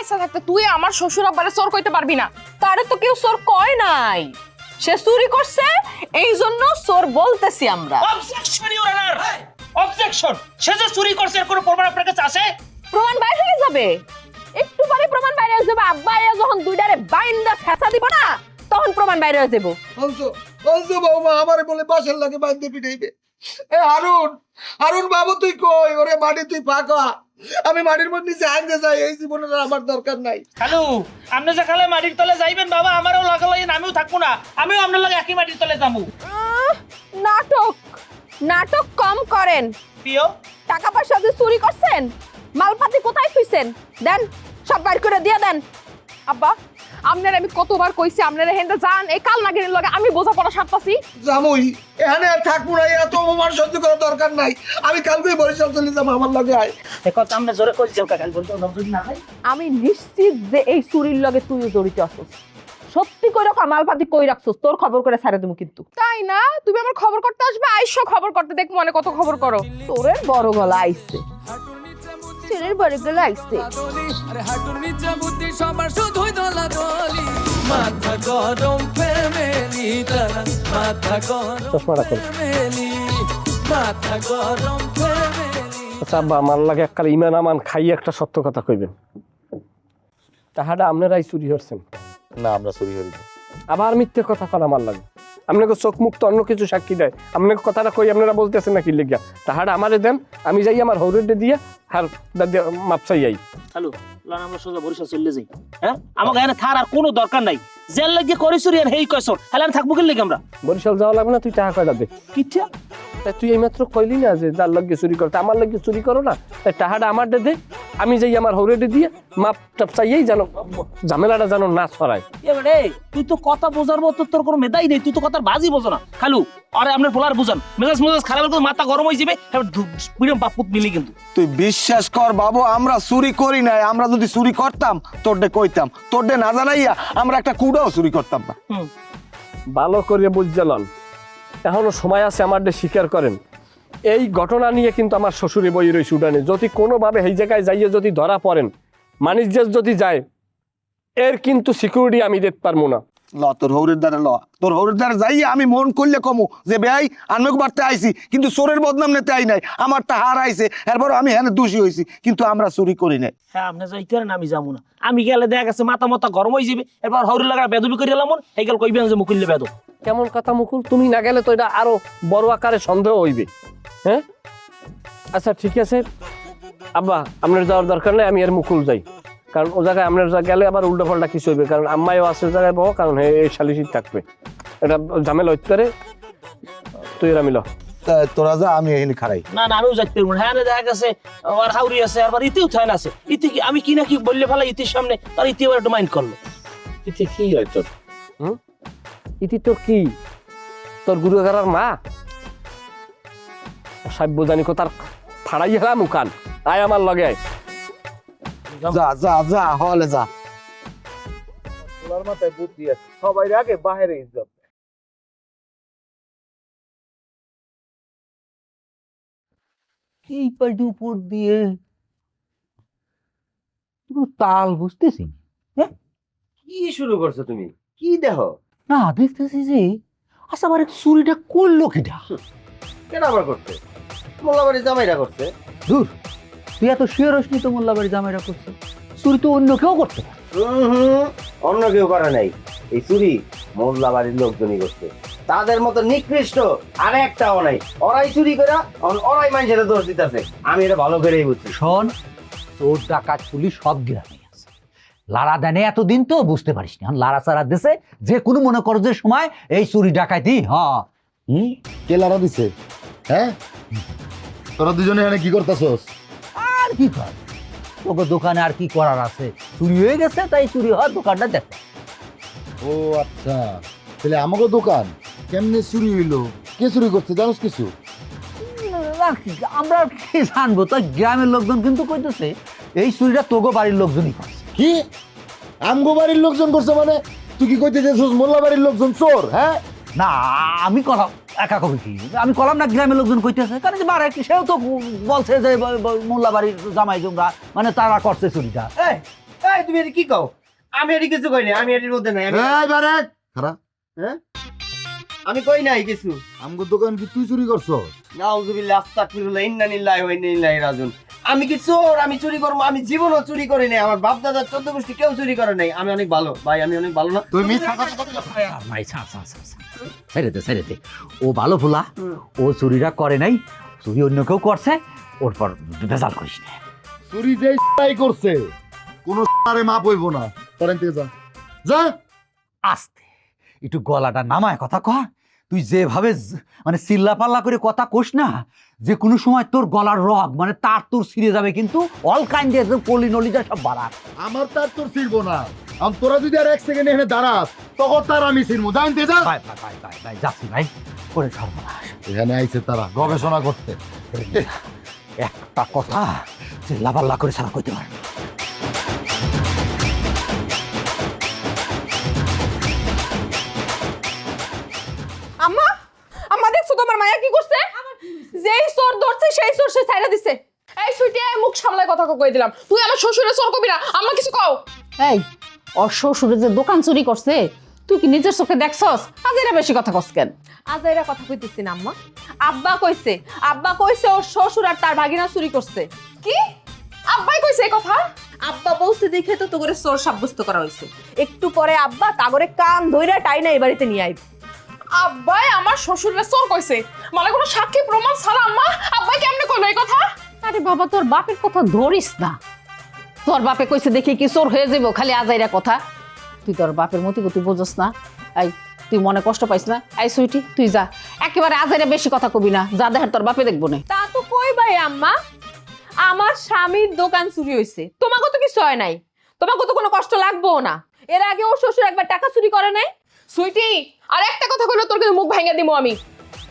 বাইসা থাকতে তুই আমার শ্বশুর আব্বারে চোর কইতে পারবি না। তারে তো কেউ চোর কয় নাই, সে চুরি করছে এই জন্য চোর বলতেছি আমরা। Objection your honour, objection. সে যে চুরি করছে এর কোনো প্রমাণ আপনার কাছে আছে? প্রমাণ বাইরে হয়ে যাবে, একটু পরে প্রমাণ বাইরে হয়ে যাবে। আব্বা যখন দুইটারে বাইন্দা ফেসা দিব না তখন প্রমাণ বাইরে হয়ে যাবো। বলছো বৌমা আমারে বলে বাসের লাগে বাঁধতে পিটাইবে। এ হারুন বাবু তুই কই? ওরে মাটি তুই ফাঁকা, আমি মাটির মধ্যে নিচে আনতে চাই, এই জীবনের আমার দরকার নাই। খালু আপনি যে খালে মাটির তলে যাইবেন বাবা, আমারও লাগা লাগে, আমিও থাকবো না, আমিও আপনার লাগে একই মাটির তলে যাবো। নাটক নাটক কম করেন। প্রিয় টাকা পয়সা যে চুরি করছেন, মালপাতি কোথায় থুইছেন দেন, সব বাইর করে দিয়ে দেন। আব্বা আপনার আমি কতবার কইছি আপনারা হেন্দা যান, এই কাল নাগিনের লগে আমি বোঝাপড়া সারতাছি। জামুই এখানে আর থাকবো না, এত অপমান সহ্য করার দরকার নাই। আমি কালকেই বরিশাল চলে যাবো, আমার লগে আয়। এখন আমরা জোরে কইছিলাম কাকাল বলতে যদি না হয়। আমি নিশ্চিত যে এই চুরির লগে তুইও জড়িত আছিস। সত্যি কইরা মালপাতি কই রাখছস, তোর খবর করে ছাড়ে দেবো কিন্তু। তাই না? তুমি আমার খবর করতে আসবে, আইসো খবর করতে, দেখ মনে কত খবর করো। তোরের বড় গলা আইছে, চুরির বড় গলা আইছে। আরে হাঁটুর নিচে বুদ্ধি সবার শুধুই দলাদলি, মাথা গরম ফ্যামিলি তারা, মাথা গরম ফ্যামিলি, মাথা গরম ফ্যামিলি। আচ্ছা আব্বা, আমার লাগে এককাল ইমান আমান খাইয়ে একটা সত্য কথা কইবেন। তাহাটা আপনারাই চুরি করছেন? না আমরা চুরি করি না। আবার মিথ্যে কথা কন আমার লাগে। আপনাকে চোখ মুখ তো অন্য কিছু সাক্ষী দেয়, আপনাকে কথাটা কই আপনারা বলতেছেন নাকি লেগিয়া? তাহাটা আমারে দেন, আমি যাই আমার হৌরেডে দিয়ে হার মাপ চাই যাই। খালু লান আমরা সোজা বরিশাল চলে যাই। হ্যাঁ আমাকে এখানে থার আর কোনো দরকার নাই, জেল লাগিয়ে করে চুরি আর হেই কয়সর হেলান থাকবো কি লেগে আমরা? বরিশাল যাওয়া লাগবে না, তুই টাকা কয়টা দে। কিচ্ছা তাই তুই এইমাত্র কইলি না যে যার লাগে চুরি করতে, আমার লাগে চুরি করো না, তাই টাকাটা আমার দে, আমি যাই আমার হৌরেডে দিয়ে মাপ টাপ চাইয়েই যেন ঝামেলাটা যেন না ছড়ায়। এবারে তুই তো কথা বোঝার মতো তোর কোনো মেধাই নেই, তুই তো কথার বাজি বোঝো না। খালু আরে আপনার পোলার বুঝান, মেজাজ খারাপ করে মাথা গরম হয়ে যাবে, এবার বাপুত মিলি কিন্তু। তুই বিশ্বাস কর বাবু, আমরা চুরি করি নাই। আমরা যদি চুরি করতাম তোরডে কইতাম, তোরডে না জানাইয়া আমরা একটা কুড়াও চুরি করতাম না। ভালো করে বুঝলেন, এখনো সময় আছে আমার স্বীকার করেন। এই ঘটনা নিয়ে কিন্তু আমার শ্বশুরে বই রয়েছে উডানে, যদি কোনোভাবে এই জায়গায় যাইয়ে যদি ধরা পড়েন, মানিজ্য যদি যায়, এর কিন্তু সিকিউরিটি আমি দিতে পারবো না। ল তোর হৌরের দ্বারা ল, তোর হৌরের দ্বারা যাইয়া আমি মন করলে কমু যে বেআই আনমেক বাড়তে আইছি, কিন্তু চোরের বদনাম নিতে আই নাই। আমারটা হার আইছে, এরপর আমি হ্যাঁ দোষী হয়েছি, কিন্তু আমরা চুরি করি নাই। হ্যাঁ আপনি যাইতে পারেন, আমি যাবো না। আমি গেলে দেখা গেছে মাথা গরম হয়ে যাবে, এরপর হৌরি লাগা বেদবি করে এলাম, এই গেল কইবেন যে মুকুল্লে বেদ। কেমন কথা মুকুল, তুমি না গেলে তো এটা আরো বড় আকারে সন্দেহ হইবে। হ্যাঁ আচ্ছা ঠিক আছে আব্বা, আপনার যাওয়ার দরকার নেই, আমি আর মুকুল যাই। কারণ ও জায়গায় আপনার গেলে আবার উল্টো পাল্টা কিছু হইবে, কারণ আম্মাইও আছে জায়গায় বহ, কারণ এই শালিশি থাকবে, এটা ঝামেলা হইতে পারে। তুই আর আমি ল তোরা যা, আমি এখানে খারাই। না না আমিও যাইতে পারবো না। হ্যাঁ দেখা গেছে আর হাউরি আছে, আবার ইতিও থাইন আছে। ইতি আমি কি না কি বললে ফেলা ইতির সামনে, তার ইতি আবার একটু মাইন্ড করলো। ইতি কি হয় তোর? ইতি তোর কি? তোর গুরুগারার মা? সাব্য জানি কোথার ফাড়াই হেলাম উকান, আয় আমার লগে আয়। যা যা যা হলে যা। তোমার মাথায় বুদ্ধি আছে, সবাই আগে বাহিরে ইজ্জত। এই পাল্টি উপর দিয়ে তাল বুঝতেছি। হ্যাঁ কি শুরু করছো তুমি? কি দেখো? না দেখতেছি যে আচ্ছা আমার চুরিটা করলো কিটা? কেন আবার করছে? মোল্লাবাড়ি জামাইরা করছে। দূর, তুই এত শিওর হসনি তো মোল্লাবাড়ি জামাইরা করছে? চুরি তো অন্য কেউ করতে পারে। অন্য কেউ করে নাই, এই চুরি মোল্লাবাড়ির লোকজনই করছে। তাদের মতো নিকৃষ্ট আর একটাও নাই। ওরাই চুরি করে ওরাই মানুষের দোষ দিতেছে। আমি এটা ভালো করেই বুঝছি। শোন, তোর ডাকাত পুলিশ সব গ্রামে আছে। লারা দেনে এতদিন তো বুঝতে পারিস না, লারা চারা দেশে যে কোনো মনে করো যে সময় এই চুরি ডাকাতি। হ্যাঁ কে লারা দিছে? হ্যাঁ তোরা দুজনে এখানে কি করতেছস? আর কি কর, তোকে দোকানে আর কি করার আছে? চুরি হয়ে গেছে, তাই চুরি হওয়ার দোকানটা দেখ। ও আচ্ছা, তাহলে আমাকে দোকান কেমনে চুরি হইলো? কে চুরি করছে জানোস কিছু? আমরা কি জানবো, তো গ্রামের লোকজন কিন্তু কইতেছে এই চুরিটা তোগো বাড়ির লোকজনই করছে। কি আমগো বাড়ির লোকজন করছে? মানে তুই কি কইতে চাইছিস মোল্লা বাড়ির লোকজন চোর? হ্যাঁ না আমি কলাম একা কবি কি, আমি কলাম না গ্রামের লোকজন কইতেছে, কারণ যে বাড়ি সেও তো বলছে যে মোল্লা বাড়ির জামাই জমরা মানে তারা করছে চুরিটা। এই তুমি এটা কি কও? আমি এটি কিছু কই নাই, আমি এটির মধ্যে নাই। এই বারে খারাপ, আমি কই নাই কিছু। আমগো দোকান কি তুই চুরি করছস? নাউজুবিল্লাহ, আস্তাগফিরুল্লাহ, ইন্না লিল্লাহি ওয়া ইন্না ইলাইহি রাজিউন। আমি কি চোর? আমি চুরি করবো? আমি জীবনও চুরি করি নাই। আমার বাপ দাদা 14 গোষ্ঠী কেউ চুরি করে নাই। আমি অনেক ভালো ভাই, আমি অনেক ভালো না? তুই মিথ্যা কথা বলছিস। ভাই ছেড়ে দে ও ভালো ফুলা, ও চুরিটা করে নাই, চুরি অন্য কেউ করছে, ওর পর বেজাল করিস না। চুরি যেই তাই করছে, কোনো আরে মাপ হইব না। তোরেন থেকে যা যা। আস্তে একটু গলাটা নামায় কথা কহ। তুই যেভাবে মানে চিল্লা পাল্লা করে কথা কোস না, যে কোনো সময় তোর গলার রগ মানে তার তোর ছিঁড়ে যাবে, কিন্তু অল কাইন্ড পলি নলিটা সব বাড়া। আমার তার তোর ছিড়বো না। তোরা যদি আর 1 সেকেন্ড এখানে দাঁড়াস, তখন তার আমি ছিড়বো। জানতে যা। ভাই যাচ্ছি ভাই, করে সর্বনাশ। এখানে আইছে তারা গবেষণা করতে। একটা কথা চিল্লা পাল্লা করে সারা কইতে পারবে। আম্মা, আম্মা দেখছো তোমার মায়া কি করছে? যেই চোর ধরছে সেই চোর সে ছাইরা দিছে। এই সুইটি, এই মুখ সামলায় কথা কই দিলাম। তুই আমার শ্বশুরের চোর কবি না, আম্মা কিছু কও। এই ওর শ্বশুরে যে দোকান চুরি করছে, তুই কি নিজের চোখে দেখছস? আজাইরা বেশি কথা কস কেন? আজাইরা কথা কইতেছি না আম্মা। আব্বা কইছে ওর শ্বশুর আর তার ভাগিনা চুরি করছে। কি? আব্বাই কইছে এই কথা? আব্বা বলছে দেখে তো তোরে চোর সাব্যস্ত করা হয়েছে। একটু পরে আব্বা তাগরে কান ধইরা টাইনা এই বাড়িতে নিয়ে আইব। আব্বাই আমার শ্বশুরের চোর কইছে, মানে কোনো সাক্ষী প্রমাণ ছাড়া আম্মা আব্বাই কেমনে কইলো এই কথা? আরে বাবা, তোর বাপের কথা ধরিস না। তোর বাপে কইছে দেখি কি চোর হয়ে যাবো, খালি আজাইরা কথা। তুই তোর বাপের মতি গতি বোঝস না। এই তুই মনে কষ্ট পাইস না? এই সুইটি তুই যা, একেবারে আজাইরা বেশি কথা কবি না, যা দেখার তোর বাপে দেখবো না। তা তো কই ভাই আম্মা, আমার স্বামীর দোকান চুরি হয়েছে, তোমাকে তো কিছু হয় নাই, তোমাকে তো কোনো কষ্ট লাগবেও না। এর আগে ওর শ্বশুর একবার টাকা চুরি করে নাই? সুইটি, আর একটা কথা কইলো তোর কিন্তু মুখ ভেঙে দিমু আমি।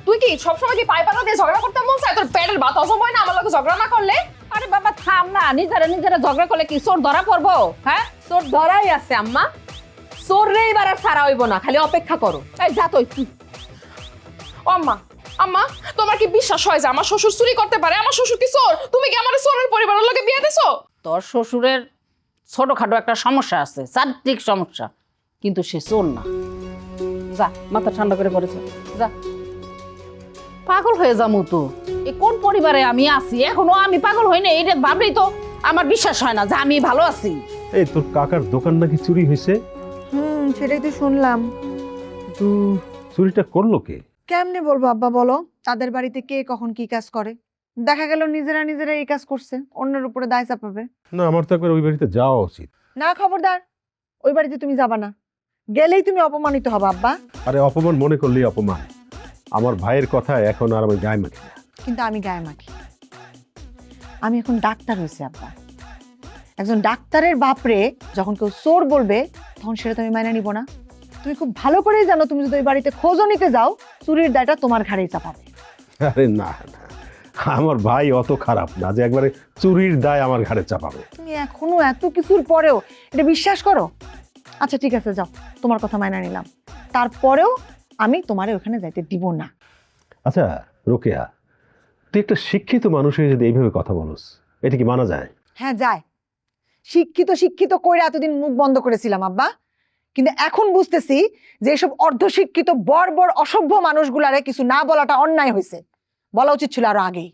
তুই কি সবসময় কি পাইপাতা দিয়ে ঝগড়া করতে মন চায়? তোর পেটের ভাত হজম হয় না আমার লগে ঝগড়া না করলে? আরে বাবা থাম না, নিজেরা ঝগড়া করলে কি চোর ধরা পড়বো? হ্যাঁ, চোর ধরাই আছে আম্মা। চোর রে এবার আর ছাড়া হইব না, খালি অপেক্ষা করো। এই যা তুই। ও আম্মা, আম্মা তোমার কি বিশ্বাস হয় যে আমার শ্বশুর চুরি করতে পারে? আমার শ্বশুর কি চোর? তুমি কি আমার চোরের পরিবারের লগে বিয়ে দিছো? তোর শ্বশুরের ছোটখাটো একটা সমস্যা আছে, চারিত্রিক সমস্যা, কিন্তু সে চোর না। যা, মাথা ঠান্ডা করে পড়েছে, যা। পাগল হয়ে যাবো তো, এ কোন পরিবারে আমি আছি, এখনো আমি পাগল হই না, এটা ভাবলেই তো আমার বিশ্বাস হয় না যে আমি ভালো আছি। এই তোর কাকার দোকান নাকি চুরি হয়েছে? সেটাই তো শুনলাম। তো চুরিটা করলো কে? কেমনে বলবো আব্বা, বলো? তাদের বাড়িতে কে কখন কি কাজ করে, দেখা গেল নিজেরা এই কাজ করছে, অন্যের উপরে দায় চাপাবে। না, আমার তো একবার ওই বাড়িতে যাওয়া উচিত। না, খবরদার, ওই বাড়িতে তুমি যাবা না। গেলেই তুমি অপমানিত হবে আব্বা। আরে অপমান মনে করলেই অপমান। আমার ভাইয়ের কথা এখন আর আমি গায়ে মাখি না। কিন্তু আমি গায়ে মাখি। আমি এখন ডাক্তার হয়েছি আব্বা। একজন ডাক্তারের বাপরে যখন কেউ চোর বলবে, তখন সেটা তুমি মাইনা নিব না। তুমি খুব ভালো করেই জানো, তুমি যদি ওই বাড়িতে খোঁজও নিতে যাও, চুরির দায়টা তোমার ঘাড়েই চাপাবে। আরে না না, আমার ভাই অত খারাপ না যে একবারে চুরির দায় আমার ঘাড়ে চাপাবে। তুমি এখনো এত কিছুর পরেও এটা বিশ্বাস করো? আচ্ছা ঠিক আছে, যাও, তোমার কথা মাইনা নিলাম, তারপরেও আমি তোমারে ওখানে যাইতে দিব না। আচ্ছা রোকেয়া, তুই একটা শিক্ষিত মানুষের যদি এইভাবে কথা বলস, এটা কি মানা যায়? হ্যাঁ যায়। শিক্ষিত কইরা এতদিন মুখ বন্ধ করেছিলাম আব্বা, কিন্তু এখন বুঝতেছি যে এসব অর্ধশিক্ষিত বর্বর অসভ্য মানুষগুলারে কিছু না বলাটা অন্যায় হয়েছে, বলা উচিত ছিল আরো আগেই।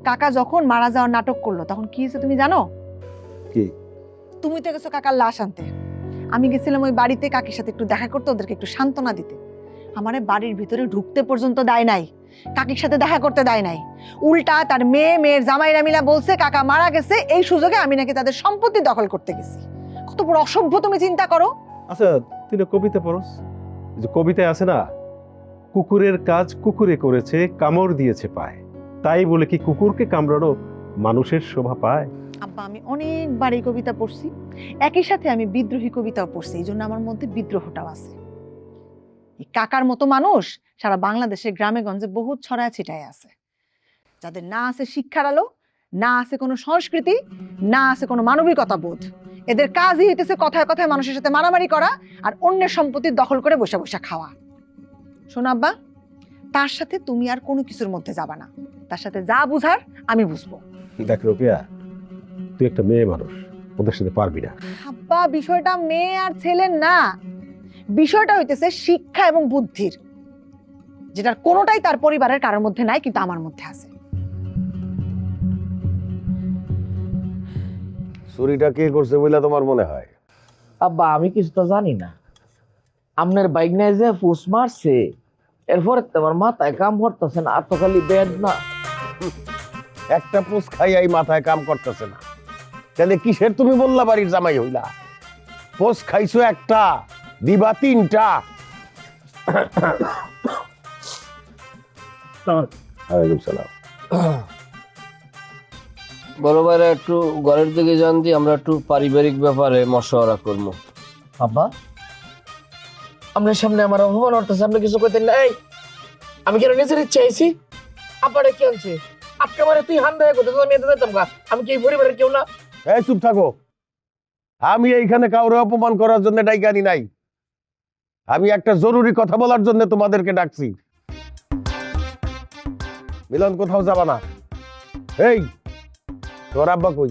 কাকা যখন মারা যাওয়ার নাটক করলো, তখন কি হয়েছে তুমি জানো? কি? তুমি তো গেছো কাকার লাশ আনতে, আমি গেছিলাম ওই বাড়িতে কাকির সাথে একটু দেখা করতে, ওদেরকে একটু সান্ত্বনা দিতে। আমারে বাড়ির ভিতরে ঢুকতে পর্যন্ত দেয় নাই, কাকির সাথে দেখা করতে দেয় নাই। উল্টা তার মেয়ের জামাইরা মিলা বলছে কাকা মারা গেছে, এই সুযোগে আমি নাকি তাদের সম্পত্তি দখল করতে গেছি। কত বড় অসভ্য তুমি চিন্তা করো। আচ্ছা তুই না কবিতা পড়স, যে কবিতায় আছে না, কুকুরের কাজ কুকুরে করেছে, কামড় দিয়েছে পায়, তাই বলে কি কুকুরকে কামড়ানো মানুষের শোভা পায়? আব্বা আমি অনেকবার এই কবিতা পড়ছি, একই সাথে আমি বিদ্রোহী কবিতাও পড়ছি, এই জন্য আমার মধ্যে বিদ্রোহটাও আছে। এই কাকার মতো মানুষ সারা বাংলাদেশের গ্রামে গঞ্জে বহুত ছড়ায় ছিটায় আছে, যাদের না আছে শিক্ষার আলো, না আছে কোনো সংস্কৃতি, না আছে কোনো মানবিকতা বোধ। এদের কাজই হইতেছে কথায় কথায় মানুষের সাথে মারামারি করা আর অন্যের সম্পত্তি দখল করে বসে বসে খাওয়া। শোনো আব্বা, তার সাথে তুমি আর কোনো কিছুর মধ্যে যাবা না, তার সাথে যা বুঝার আমি বুঝবো। দেখ রোকেয়া, তুই একটা মেয়ে মানুষ, ওদের সাথে পারবি না। আব্বা বিষয়টা মেয়ে আর ছেলের না, বিষয়টা হইতেছে শিক্ষা এবং বুদ্ধির, যেটার কোনোটাই তার পরিবারের কারোর মধ্যে নাই, কিন্তু আমার মধ্যে আছে। চুরিটা কে করছে বলে তোমার মনে হয়? আব্বা আমি কিছু তো জানি না, আপনার বাইক নাই যে ফুস মারছে এরপরে তো আমার মাথায় কাম করতেছে না, আর তো খালি বেড না। একটা পোষ খাইয়াই মাথায় কাম করতেছে না, তাহলে কিসের তুমি বললা বাড়ির জামাই হইলা? পোষ খাইছো একটা, দিবা তিনটা। ওয়ালাইকুম সালাম। বড় ভাইরা একটু ঘরের দিকে যান দিয়ে আমরা একটু পারিবারিক ব্যাপারে মশওয়ারা করবো। আব্বা আপনার সামনে আমার অপমান করতেছে, আপনি কিছু করতেন না। এই আমি কেন নিজের ইচ্ছে আইছি? আব্বারে কি আনছে? আজকে মানে তুই হান দেয় করতে আমি এতে যেতাম গা, আমি কি এই পরিবারের কেউ না? এই চুপ থাকো, আমি এইখানে কাউরে অপমান করার জন্য ডাইকানি নাই, আমি একটা জরুরি কথা বলার জন্য তোমাদেরকে ডাকছি। মিলন কোথাও যাবা না। এই তোর আব্বা কই?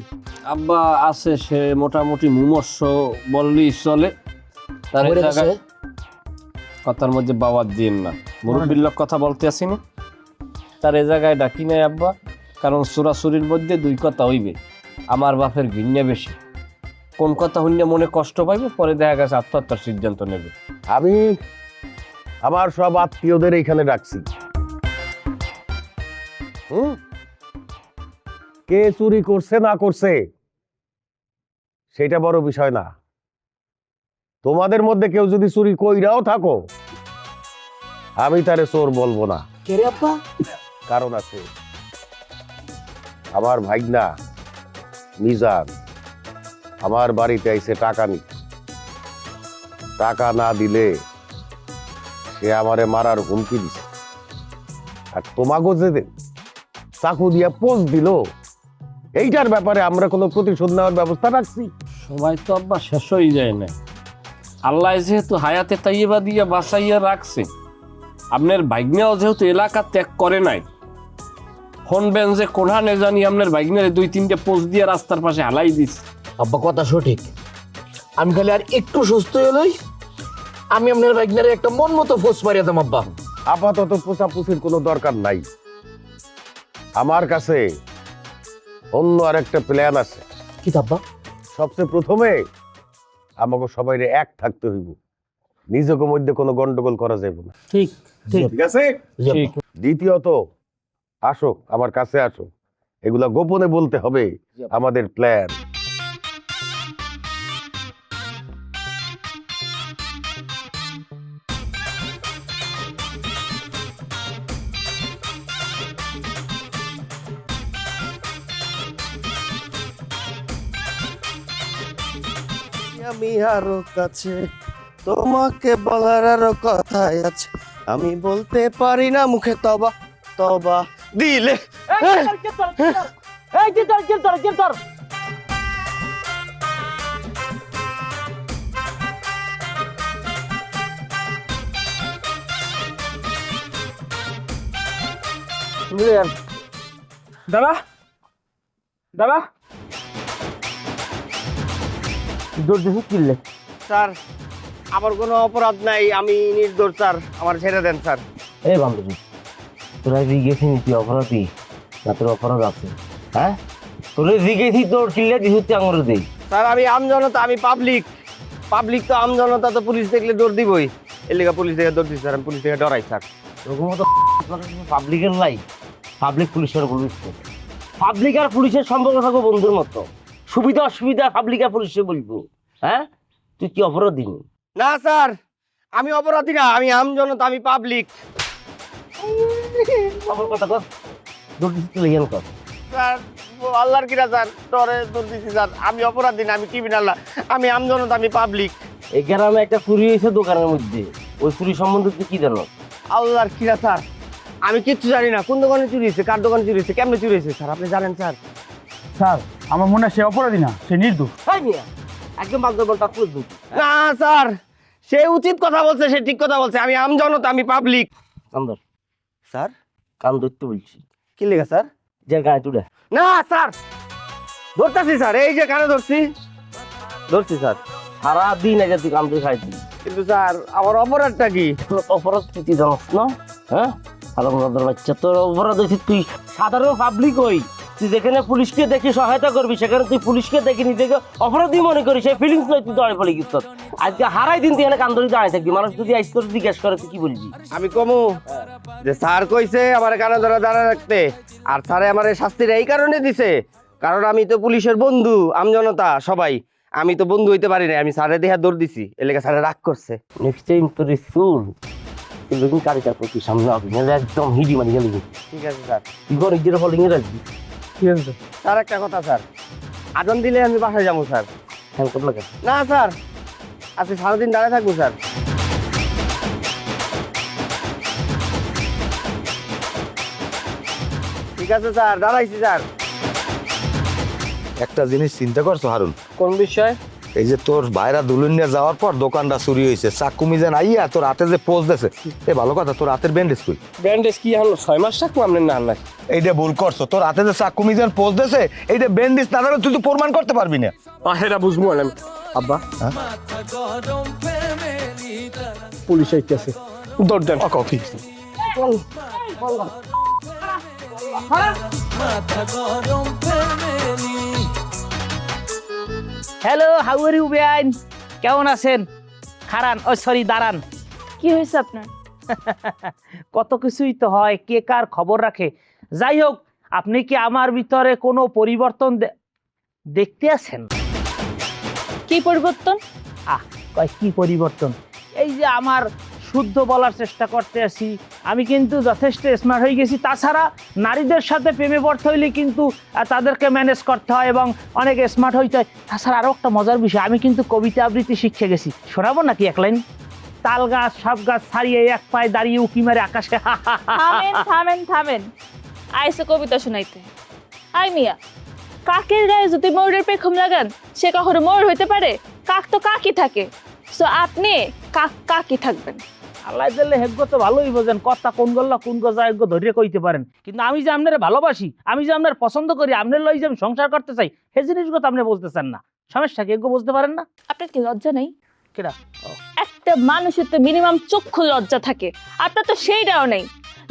আব্বা আছে, সে মোটামুটি মুমর্ষ বললেই চলে। তার এই জায়গায় কথার মধ্যে বাবার দিন না, মুরব্বীর লোক কথা বলতে আসিনি, তার এ জায়গায় ডাকি নাই আব্বা। কারণ চোরাচুরির মধ্যে দুই কথা হইবে, আমার বাপের ঘৃণা বেশি, কোন কথা হইলে মনে কষ্ট পাইবে, পরে দেখা গেছে আত্মহত্যার সিদ্ধান্ত নেবে। আমি আমার সব আত্মীয়দের এইখানে ডাকছি। কে চুরি করছে না করছে সেটা বড় বিষয় না, তোমাদের মধ্যে কেউ যদি চুরি কইরাও থাকো আমি তারে চোর বলবো না। কে রে আব্বা? কারণ আছে, আমার ভাইগনা মিজান আমার বাড়িতে আইছে টাকা নিতে, টাকা না দিলে সে আমারে মারার হুমকি দিছে। আর তোমাকে যে চাকু দিয়া পোস্ট দিল, এইটার ব্যাপারে আমরা কোনো প্রতিশোধ নেওয়ার ব্যবস্থা রাখছি? সময় তো আব্বা শেষ হয়ে যায় না, আল্লাহ যেহেতু হায়াতে তাইয়্যিবা দিয়ে বাঁচাইয়া রাখছে, আপনার ভাগ্নেও যেহেতু এলাকা ত্যাগ করে নাই, শুনবেন যে কোনহানে জানি আপনার ভাগ্নের 2-3টে পোস্ট দিয়ে রাস্তার পাশে হালাই দিচ্ছে। আব্বা কথা সঠিক, আমি খালি আর একটু সুস্থ হইলই আমি আপনার বাইকনারে একটা মন মতো ফোস মারিয়া দাম। আব্বা আপাতত পোষাপুষির কোনো দরকার নাই, আমার কাছে অন্য আরেকটা প্ল্যান আছে। কি আব্বা? সবচেয়ে প্রথমে আমাকে সবাই এক থাকতে হইব, নিজেকে মধ্যে কোনো গন্ডগোল করা যাইব না। ঠিক ঠিক ঠিক আছে? ঠিক। দ্বিতীয়ত, আসো আমার কাছে আসো, এগুলা গোপনে বলতে হবে আমাদের প্ল্যান। আমি আরো কাছে, তোমাকে বলার আরো কথাই আছে, আমি বলতে পারি না মুখে, তবা তবা দিলে। দাদা দাদা স্যার আমার কোনো অপরাধ নাই, আমি নির্দোষ স্যার, আমার ছেড়ে দেন স্যার। এই বান্ধবী, তোরা জিজ্ঞেসি তুই অপরাধী না তোর অপরাধ আছে? হ্যাঁ তোরে জিজ্ঞেসি তোর কিল্লে দিতে আঙুর দেই। স্যার আমি আমজনতা, আমি পাবলিক, পাবলিক তো আমজনতা, তো পুলিশ দেখলে দৌড় দিবই, এর লেগে পুলিশ দেখে দৌড় দিচ্ছি স্যার, আমি পুলিশ দেখে ডরাই স্যার। এরকম তো পাবলিকের লাই, পাবলিক পুলিশের পুলিশ, পাবলিক আর পুলিশের সম্পর্ক থাকবো বন্ধুর মতো, সুবিধা অসুবিধা পাবলিক আর পুলিশে বলবো। হ্যাঁ তুই কি অপরাধী? না স্যার আমি অপরাধী না, আমি আমজনতা, আমি পাবলিক। আমার কথা কর, দৌড় দিতে লেগেন কর। স্যার আল্লাহর কিরা স্যার, ডরে দৌড় দিচ্ছি স্যার, আমি অপরাধী না, আমি ক্রিমিনাল না, আমি আমজনতা, আমি পাবলিক। এই গ্রামে একটা চুরি হয়েছে দোকানের মধ্যে, ওই চুরি সম্বন্ধে তুই কি জানো? আল্লাহর কিরা স্যার, আমি কিচ্ছু জানি না, কোন দোকানে চুরি হয়েছে, কার দোকানে চুরি হয়েছে, কেমনে চুরি হয়েছে স্যার আপনি জানেন স্যার? স্যার আমার মনে হয় সে অপরাধী না, সে নির্দোষ। একদম বান্ধবটা খুঁজ দিই। না স্যার, সে উচিত কথা বলছে, সে ঠিক কথা বলছে, আমি আমজনতা, আমি পাবলিক। কান্দর স্যার কান ধরতে বলছি, কি লেগে স্যার? যে গায়ে তুলে। না স্যার ধরতেছি স্যার, এই যে কানে ধরছি। ধরছি স্যার, সারাদিন আগে তুই কাম তুই খাইতি, কিন্তু স্যার আমার অপরাধটা কি? অপরাধ তুই জানাস না? হ্যাঁ, হারামজাদার বাচ্চা, তোর অপরাধ হয়েছে তুই সাধারণ পাবলিক হই, তুই যেখানে পুলিশকে দেখে সহায়তা করবি সেখানে তুই পুলিশকে দেখে নিজেকে অপরাধী মনে করিস, সেই ফিলিংস নয় তুই দড়ে ফেলে গেছিস। আজকে হারাই দিন তুই এখানে কান্দরি দাঁড়ায় থাকবি, মানুষ যদি আইস তোর জিজ্ঞেস করে তুই কি বলবি? আমি কমু যে স্যার কইছে আমার কানে ধরে দাঁড়া রাখতে, আর স্যারে আমার শাস্তির এই কারণে দিছে কারণ আমি তো পুলিশের বন্ধু, আমজনতা সবাই, আমি তো বন্ধু হইতে পারি না, আমি স্যারে দেহা দৌড় দিছি, এলাকা স্যারে রাগ করছে। নেক্সট টাইম তোর চুল এগুলো কারিটা তোর সামনে হবে, একদম হিডি মারি গেলি। ঠিক আছে স্যার, কি করে নিজের ফলিং এ রাখবি? ঠিক আছে স্যার। একটা কথা স্যার, আজান দিলে আমি বাসায় যাবো স্যার। হ্যাঁ করলো কেন? না স্যার, আজকে সারাদিন দাঁড়ায় থাকবো স্যার। ঠিক আছে স্যার, দাঁড়াইছি স্যার। একটা জিনিস চিন্তা করছো হারুন? কোন বিষয়? এই যে তোর ভাইরা দুলুন নিয়ে যাওয়ার পর দোকানটা চুরি হয়েছে, চাকু মিজান আইয়া তোর হাতে যে পোজ দিয়েছে, এ ভালো কথা, তোর হাতের ব্যান্ডেজ কই? ব্যান্ডেজ কি এখন 6 মাস থাকবো আপনার না? না, এইটা ভুল করছো, তোর হাতে যে চাকু মিজান পোজ দিয়েছে এইটা ব্যান্ডেজ না থাকলে তুই তো প্রমাণ করতে পারবি না। সেটা বুঝবো না আমি। আব্বা, পুলিশ আইতেছে, দৌড় দেন। Coffee hello, how are you বেআইন? কেমন আছেন? খারান, ও সরি দাঁড়ান। কি হয়েছে আপনার? কত কিছুই তো হয়, কে কার খবর রাখে। যাই হোক, আপনি কি আমার ভিতরে কোনো পরিবর্তন দেখতে আছেন? কি পরিবর্তন? কয় কি পরিবর্তন? এই যে আমার শুদ্ধ বলার চেষ্টা করতে আছি, আমি কিন্তু যথেষ্ট স্মার্ট হয়ে গেছি। তাছাড়া নারীদের সাথে প্রেমে পড়তে হইলে কিন্তু তাদেরকে ম্যানেজ করতে হয় এবং অনেক স্মার্ট হইতে হয়। তাছাড়া আরও একটা মজার বিষয়, আমি কিন্তু কবিতা আবৃত্তি শিখে গেছি। শোনাবো নাকি এক লাইন? তাল গাছ সব গাছ ছাড়িয়ে এক পায়ে দাঁড়িয়ে উকি মারে আকাশে। থামেন থামেন থামেন, আইসে কবিতা শুনাইতে। আই মিয়া, কাকের গায়ে যদি ময়ূরের পেখম লাগান সে কখনো ময়ূর হইতে পারে? কাক তো কাকই থাকে, সো আপনি কাক কাকই থাকবেন। আল্লাহ দিলে হেগ্য তো ভালোই বোঝেন, কথা কোন গল্লা কোন গজা হেগ্য ধরিয়ে কইতে পারেন। কিন্তু আমি যে আপনার ভালোবাসি, আমি যে আপনার পছন্দ করি, আপনার লই যে আমি সংসার করতে চাই, সে জিনিসগুলো আপনি বুঝতেছেন না। সমস্যা কি হেগ্য বুঝতে পারেন না? আপনার কি লজ্জা নেই? কেডা? একটা মানুষের তো মিনিমাম চক্ষু লজ্জা থাকে, আপনার তো সেইটাও নেই।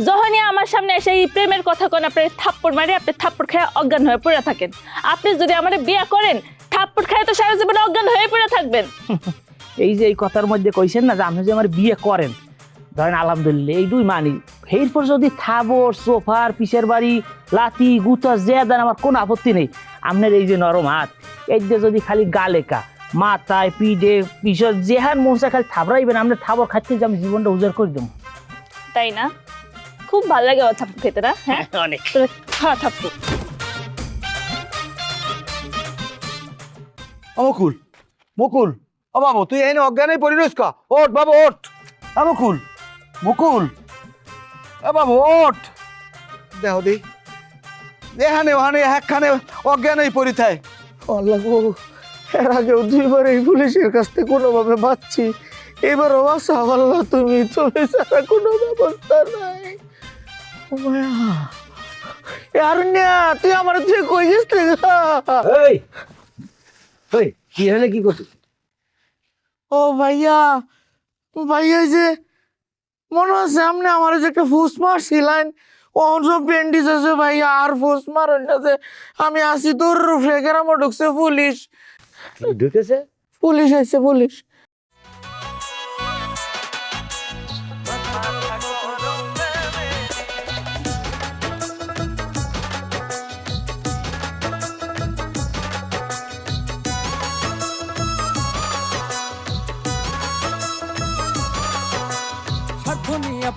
যখনই আমার সামনে এসে এই প্রেমের কথা কোন, আপনি থাপ্পড় মারি, আপনি থাপ্পড় খেয়ে অজ্ঞান হয়ে পড়ে থাকেন। আপনি যদি আমার বিয়ে করেন, থাপ্পড় খেয়ে তো সারা জীবনে অজ্ঞান হয়ে পড়ে থাকবেন। এই যে এই কথার মধ্যে কইছেন না যে আপনি যে আমার বিয়ে করেন, ধরেন আলহামদুলিল্লাহ এইটুই মানি, এরপর যদি থাবর সোফার পিছের বাড়ি লাতি গুতা যে দেন আমার কোনো আপত্তি নেই। আপনার এই যে নরম হাত, এই যে যদি খালি গালেকা মাথায় পিঠে পিছর যেহান মশা খালি থাবড়াইবেন, আপনার থাবর খাচ্ছে যে আমি জীবনটা উজাড় করে দেবো। তাই না? খুব ভালো লাগে আমার থাপ্পড় খেতে না? হ্যাঁ অনেক। হ্যাঁ থাপ্পড়। মুকুল, মুকুল, ও বাবু তুই এই অজ্ঞানে পড়ি রইস কা? ওঠ বাবু ওঠ। মুকুল, মুকুল, এ বাবু ওঠ। দেহ দি এখানে ওখানে একখানে অজ্ঞানেই পড়ি থাই। আল্লাহ গো, এর আগেও দুইবার এই পুলিশের কাছ থেকে কোনোভাবে বাঁচছি, এবারও বাঁচা। আল্লাহ তুমি ছাড়া কোনো ব্যবস্থা নাই। ও মায়া, আরণ্যা তুই আমার তুই কই গেছিস? কি হলে কি করছিস? ও ভাইয়া, ভাইয়া যে মনে হচ্ছে আপনি আমার যে একটা ফুস মারছিলেন, ও সব ব্যান্ডেজ আছে ভাইয়া, আর ফুস মারেন না যে আমি আসি তোর ফ্রেকেরামো ঢুকছে পুলিশ। ঢুকেছে? পুলিশ আইছে, পুলিশ।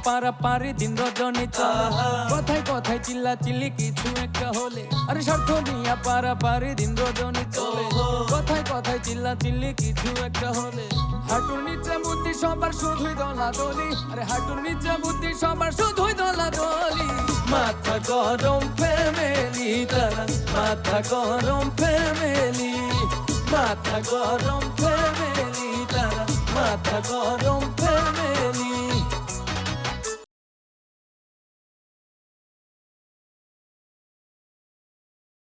পারাপারি দিন রজনী চলে, কথায় কথায় চিল্লা চিল্লি কিছু একটা হলে। আরে স্বার্থ নিয়া পারাপারি দিন রজনী চলে, কথায় কথায় চিল্লা চিল্লি কিছু একটা হলে। হাঁটুর নিচে বুদ্ধি সবার শুধুই দলাদলি, আরে হাঁটুর নিচে বুদ্ধি সবার শুধুই দলাদলি। মাথা গরম ফ্যামিলি তারা, মাথা গরম ফ্যামিলি, মাথা গরম ফ্যামিলি তারা, মাথা গরম ফ্যামিলি।